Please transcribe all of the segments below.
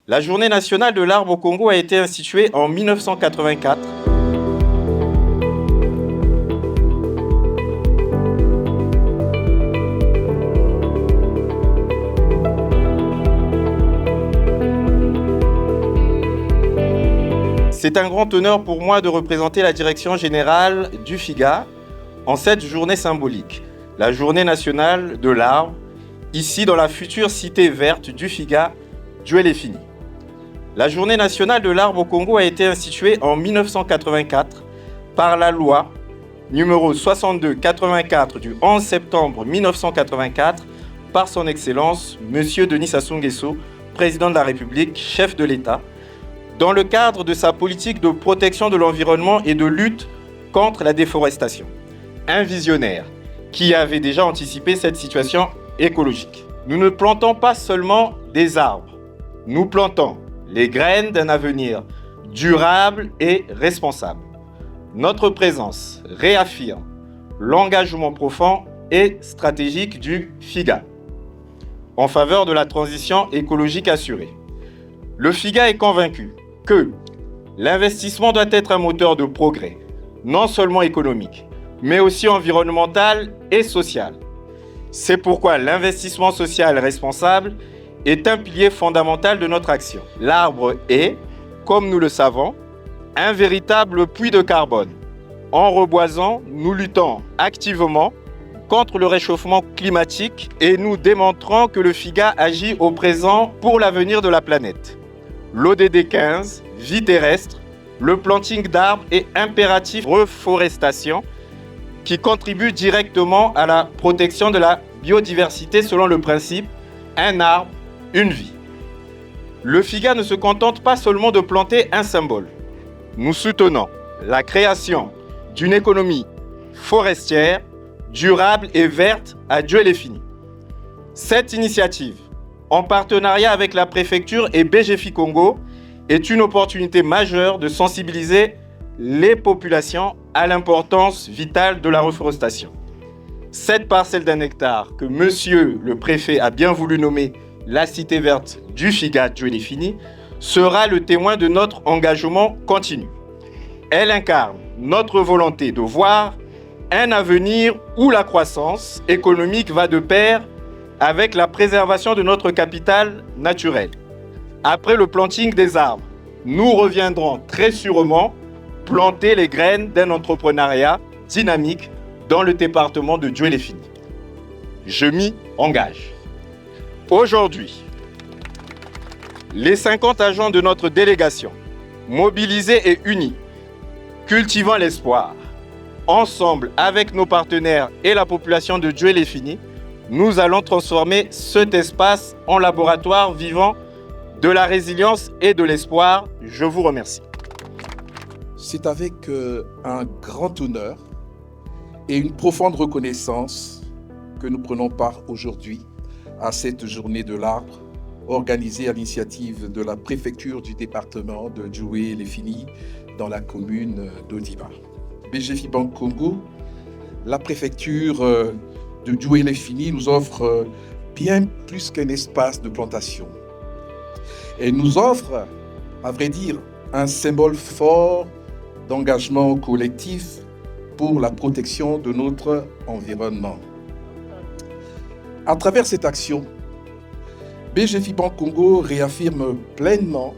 La Journée nationale de l'arbre au Congo a été instituée en 1984. C'est un grand honneur pour moi de représenter la direction générale du FIGA en cette journée symbolique, la Journée nationale de l'arbre, ici dans la future cité verte du FIGA, Djuelefini. La Journée nationale de l'arbre au Congo a été instituée en 1984 par la loi numéro 62-84 du 11 septembre 1984 par son Excellence, M. Denis Sassou Nguesso, président de la République, chef de l'État, dans le cadre de sa politique de protection de l'environnement et de lutte contre la déforestation. Un visionnaire qui avait déjà anticipé cette situation écologique. Nous ne plantons pas seulement des arbres, nous plantons les graines d'un avenir durable et responsable. Notre présence réaffirme l'engagement profond et stratégique du FIGA en faveur de la transition écologique assurée. Le FIGA est convaincu que l'investissement doit être un moteur de progrès, non seulement économique, mais aussi environnemental et social. C'est pourquoi l'investissement social responsable est un pilier fondamental de notre action. L'arbre est, comme nous le savons, un véritable puits de carbone. En reboisant, nous luttons activement contre le réchauffement climatique et nous démontrons que le FIGA agit au présent pour l'avenir de la planète. L'ODD 15, vie terrestre, le planting d'arbres et impératif reforestation qui contribue directement à la protection de la biodiversité selon le principe « un arbre, une vie ». Le FIGA ne se contente pas seulement de planter un symbole. Nous soutenons la création d'une économie forestière, durable et verte à Djuelefini. Cette initiative, en partenariat avec la préfecture et BGFI Congo, est une opportunité majeure de sensibiliser les populations à l'importance vitale de la reforestation. Cette parcelle d'un hectare que Monsieur le Préfet a bien voulu nommer la cité verte du FIGA Djuelefini sera le témoin de notre engagement continu. Elle incarne notre volonté de voir un avenir où la croissance économique va de pair avec la préservation de notre capital naturel. Après le planting des arbres, nous reviendrons très sûrement planter les graines d'un entrepreneuriat dynamique dans le département de Djuelefini. Je m'y engage. Aujourd'hui, les 50 agents de notre délégation, mobilisés et unis, cultivant l'espoir, ensemble avec nos partenaires et la population de Djuelefini, nous allons transformer cet espace en laboratoire vivant de la résilience et de l'espoir. Je vous remercie. C'est avec un grand honneur et une profonde reconnaissance que nous prenons part aujourd'hui à cette journée de l'arbre organisée à l'initiative de la préfecture du département de Djuelefini dans la commune d'Odiba. BGFI Banque Congo, la préfecture de Djuelefini nous offre bien plus qu'un espace de plantation. Elle nous offre, à vrai dire, un symbole fort d'engagement collectif pour la protection de notre environnement. À travers cette action, BGFI Banque Congo réaffirme pleinement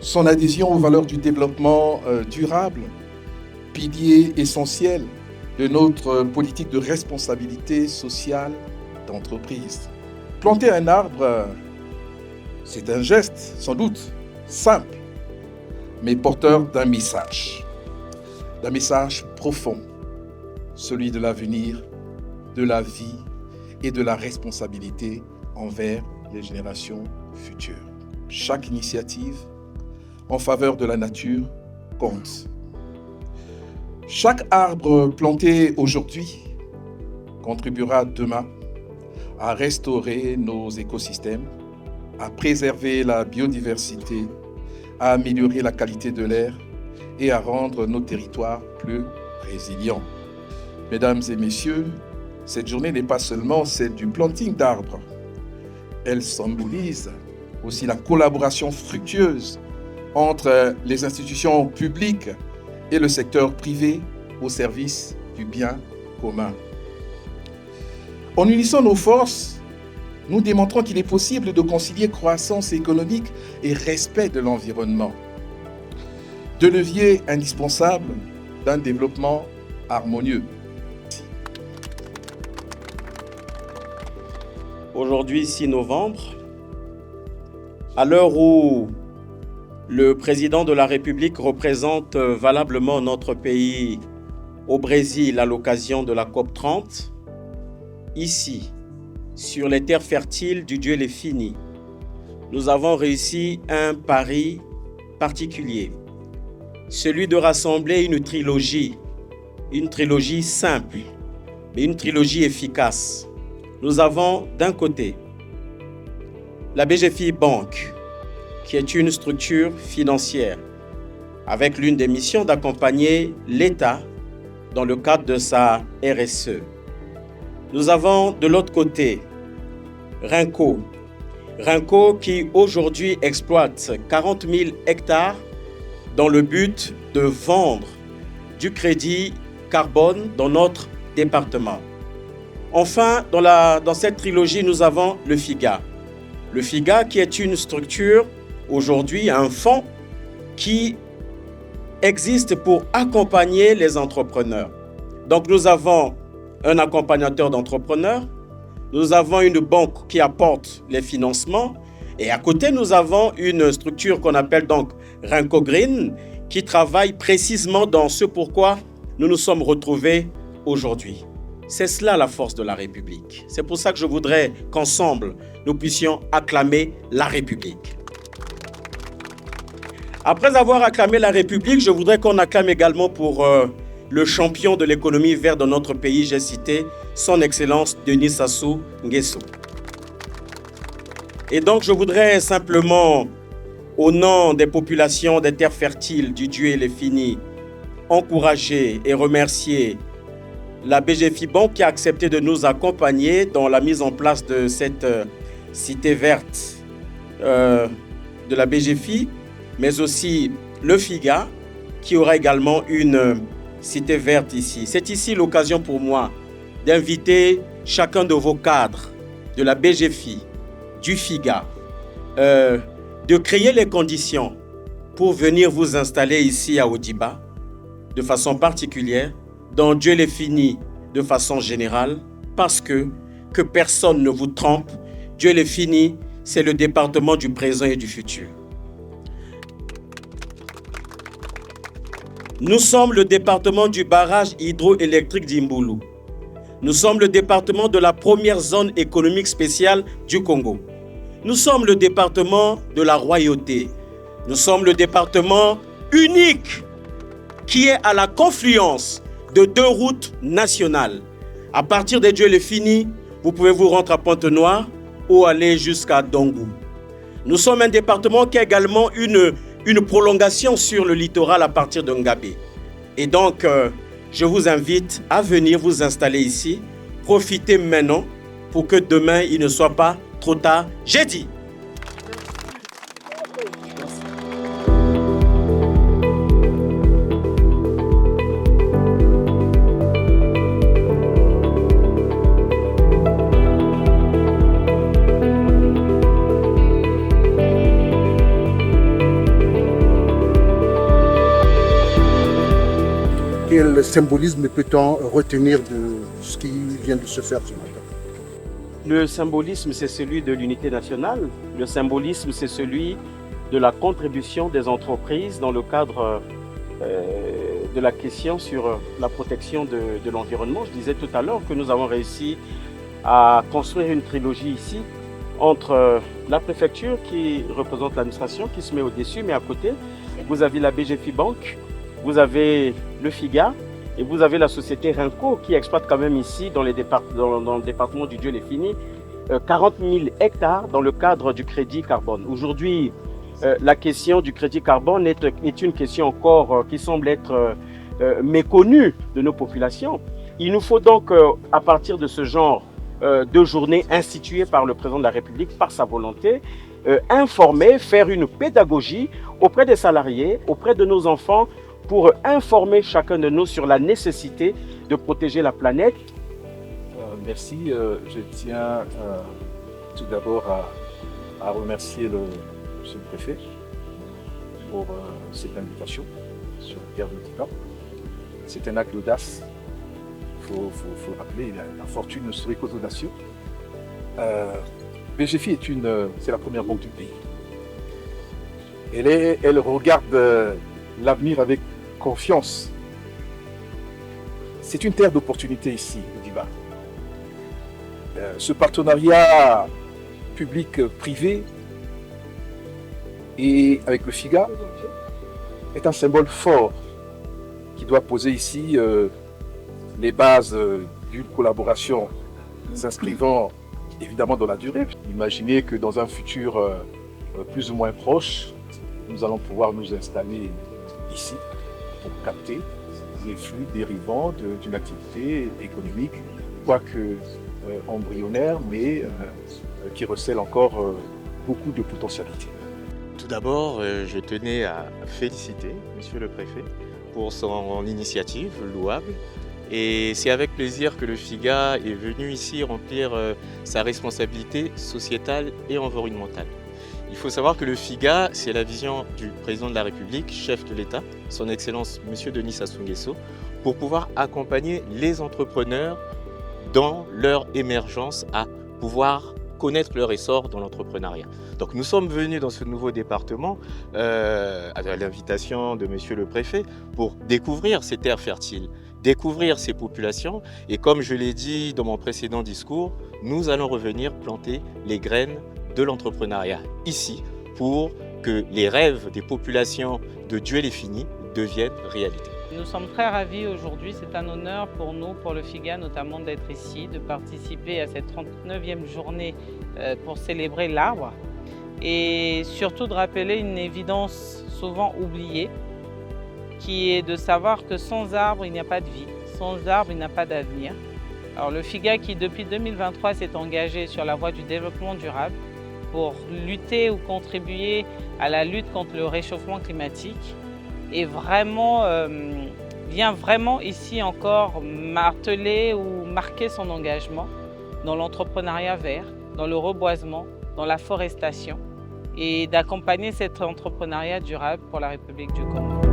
son adhésion aux valeurs du développement durable, pilier essentiel de notre politique de responsabilité sociale d'entreprise. Planter un arbre, c'est un geste sans doute simple, mais porteur d'un message profond, celui de l'avenir, de la vie et de la responsabilité envers les générations futures. Chaque initiative en faveur de la nature compte. Chaque arbre planté aujourd'hui contribuera demain à restaurer nos écosystèmes, à préserver la biodiversité, à améliorer la qualité de l'air et à rendre nos territoires plus résilients. Mesdames et messieurs, cette journée n'est pas seulement celle du planting d'arbres. Elle symbolise aussi la collaboration fructueuse entre les institutions publiques et le secteur privé au service du bien commun. En unissant nos forces, nous démontrons qu'il est possible de concilier croissance économique et respect de l'environnement, deux leviers indispensables d'un développement harmonieux. Aujourd'hui, 6 novembre, à l'heure où le président de la République représente valablement notre pays au Brésil à l'occasion de la COP30, ici, sur les terres fertiles du Dieu les Fini, nous avons réussi un pari particulier, celui de rassembler une trilogie simple, mais une trilogie efficace. Nous avons d'un côté la BGFI Banque, qui est une structure financière, avec l'une des missions d'accompagner l'État dans le cadre de sa RSE. Nous avons de l'autre côté Renco qui aujourd'hui exploite 40 000 hectares dans le but de vendre du crédit carbone dans notre département. Enfin, dans cette trilogie, nous avons le FIGA. Le FIGA qui est une structure, aujourd'hui un fonds qui existe pour accompagner les entrepreneurs. Donc nous avons un accompagnateur d'entrepreneurs, nous avons une banque qui apporte les financements et à côté nous avons une structure qu'on appelle donc Renco Green qui travaille précisément dans ce pourquoi nous nous sommes retrouvés aujourd'hui. C'est cela la force de la République. C'est pour ça que je voudrais qu'ensemble nous puissions acclamer la République. Après avoir acclamé la République, je voudrais qu'on acclame également pour le champion de l'économie verte de notre pays, j'ai cité son Excellence Denis Sassou Nguesso. Et donc je voudrais simplement, au nom des populations des terres fertiles du Dieu et les Finis, encourager et remercier la BGFI Banque qui a accepté de nous accompagner dans la mise en place de cette cité verte de la BGFI, mais aussi le FIGA qui aura également une cité verte ici. C'est ici l'occasion pour moi d'inviter chacun de vos cadres de la BGFI, du FIGA, de créer les conditions pour venir vous installer ici à Odiba de façon particulière, dans Dieu les Finis de façon générale, parce que personne ne vous trompe, Dieu les Finis, c'est le département du présent et du futur. Nous sommes le département du barrage hydroélectrique d'Imboulou. Nous sommes le département de la première zone économique spéciale du Congo. Nous sommes le département de la royauté. Nous sommes le département unique qui est à la confluence de 2 routes nationales. À partir de Dieu les Finis, vous pouvez vous rendre à Pointe-Noire ou aller jusqu'à Dongou. Nous sommes un département qui a également une prolongation sur le littoral à partir de Ngabé. Et donc, je vous invite à venir vous installer ici. Profitez maintenant pour que demain, il ne soit pas trop tard. J'ai dit. Quel symbolisme peut-on retenir de ce qui vient de se faire ce matin? Le symbolisme, c'est celui de l'unité nationale. Le symbolisme, c'est celui de la contribution des entreprises dans le cadre de la question sur la protection de l'environnement. Je disais tout à l'heure que nous avons réussi à construire une trilogie ici entre la préfecture qui représente l'administration, qui se met au-dessus, mais à côté, vous avez la BGFI Banque, vous avez le FIGA et vous avez la société Renco qui exploite quand même ici dans le département du Dieu les Finis 40 000 hectares dans le cadre du crédit carbone. Aujourd'hui, la question du crédit carbone est une question encore qui semble être méconnue de nos populations. Il nous faut donc, à partir de ce genre de journée instituée par le président de la République, par sa volonté, informer, faire une pédagogie auprès des salariés, auprès de nos enfants, pour informer chacun de nous sur la nécessité de protéger la planète. Merci. Je tiens tout d'abord à remercier monsieur le préfet pour cette invitation sur la terre de Tipa. C'est un acte d'audace. Il faut le rappeler, la fortune ne serait qu'audacieux. BGFI c'est la première banque du pays. Elle regarde l'avenir avec confiance. C'est une terre d'opportunités ici, au Diba. Ce partenariat public-privé et avec le FIGA est un symbole fort qui doit poser ici les bases d'une collaboration s'inscrivant évidemment dans la durée. Imaginez que dans un futur plus ou moins proche, nous allons pouvoir nous installer ici pour capter les flux dérivant d'une activité économique, quoique embryonnaire, mais qui recèle encore beaucoup de potentialités. Tout d'abord, je tenais à féliciter Monsieur le Préfet pour son initiative louable. Et c'est avec plaisir que le FIGA est venu ici remplir sa responsabilité sociétale et environnementale. Il faut savoir que le FIGA, c'est la vision du président de la République, chef de l'État, son Excellence Monsieur Denis Sassou Nguesso, pour pouvoir accompagner les entrepreneurs dans leur émergence à pouvoir connaître leur essor dans l'entrepreneuriat. Donc nous sommes venus dans ce nouveau département à l'invitation de Monsieur le Préfet pour découvrir ces terres fertiles, découvrir ces populations et comme je l'ai dit dans mon précédent discours, nous allons revenir planter les graines de l'entrepreneuriat ici pour que les rêves des populations de Dieu-les-Finis deviennent réalité. Nous sommes très ravis aujourd'hui, c'est un honneur pour nous, pour le FIGA notamment, d'être ici, de participer à cette 39e journée pour célébrer l'arbre et surtout de rappeler une évidence souvent oubliée qui est de savoir que sans arbre, il n'y a pas de vie, sans arbre, il n'y a pas d'avenir. Alors le FIGA qui depuis 2023 s'est engagé sur la voie du développement durable pour lutter ou contribuer à la lutte contre le réchauffement climatique et vient vraiment ici encore marteler ou marquer son engagement dans l'entrepreneuriat vert, dans le reboisement, dans la forestation et d'accompagner cet entrepreneuriat durable pour la République du Congo.